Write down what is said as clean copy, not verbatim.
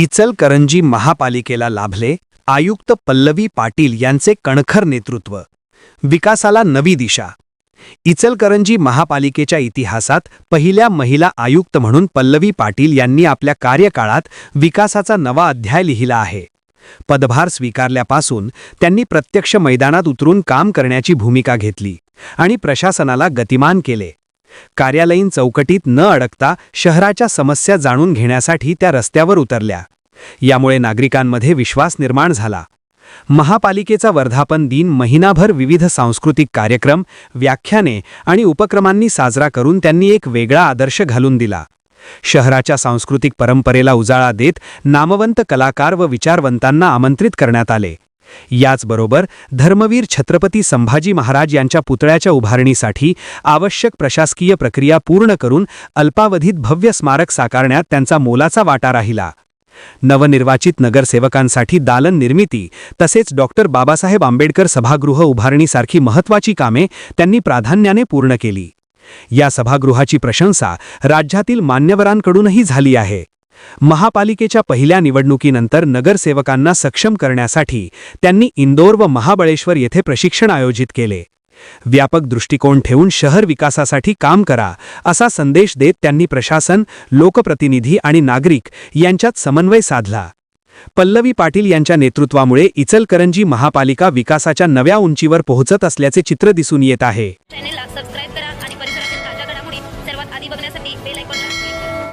इचलकरंजी महापालिकेला लाभले आयुक्त पल्लवी पाटील यांचे कणखर नेतृत्व, विकासाला नवी दिशा। इचलकरंजी महापालिकेच्या इतिहासात पहिल्या महिला आयुक्त म्हणून पल्लवी पाटील यांनी आपल्या कार्यकाळात विकासाचा नवा अध्याय लिहिला आहे। पदभार स्वीकारल्यापासून त्यांनी प्रत्यक्ष मैदानात उतरून काम करण्याची भूमिका घेतली आणि प्रशासनाला गतिमान केले। कार्यालयीन चौकटीत न अडकता शहराच्या समस्या जाणून घेण्यासाठी त्या रस्त्यावर उतरल्या। यामुळे नागरिकांमध्ये विश्वास निर्माण झाला। महापालिकेचा वर्धापन दिन महिनाभर विविध सांस्कृतिक कार्यक्रम, व्याख्याने आणि उपक्रमांनी साजरा करून त्यांनी एक वेगळा आदर्श घालून दिला। शहराच्या सांस्कृतिक परंपरेला उजाळा देत नामवंत कलाकार व विचारवंतांना आमंत्रित करण्यात आले। याचबरोबर धर्मवीर छत्रपती संभाजी महाराज यांच्या पुतळ्याच्या उभारणीसाठी आवश्यक प्रशासकीय प्रक्रिया पूर्ण करून अल्पावधीत भव्य स्मारक साकारण्यात त्यांचा मोलाचा वाटा राहिला। नवनिर्वाचित नगरसेवकांसाठी दालन निर्मिती तसेच डॉक्टर बाबासाहेब आंबेडकर सभागृह उभारणीसारखी महत्त्वाची कामे त्यांनी प्राधान्याने पूर्ण केली। या सभागृहाची प्रशंसा राज्यातील मान्यवरांकडूनही झाली आहे। महापालिकेच्या पहिल्या निवडणुकीनंतर नगरसेवकांना सक्षम करण्यासाठी त्यांनी इंदोर व महाबळेश्वर येथे प्रशिक्षण आयोजित केले। व्यापक दृष्टिकोन ठेवून शहर विकासासाठी काम करा असा संदेश देत त्यांनी प्रशासन, लोकप्रतिनिधी आणि नागरिक यांच्यात समन्वय साधला। पल्लवी पाटील यांच्या नेतृत्वामुळे इचलकरंजी महापालिका विकासाच्या नव्या उंचीवर पोहोचत असल्याचे चित्र दिसून येत आहे।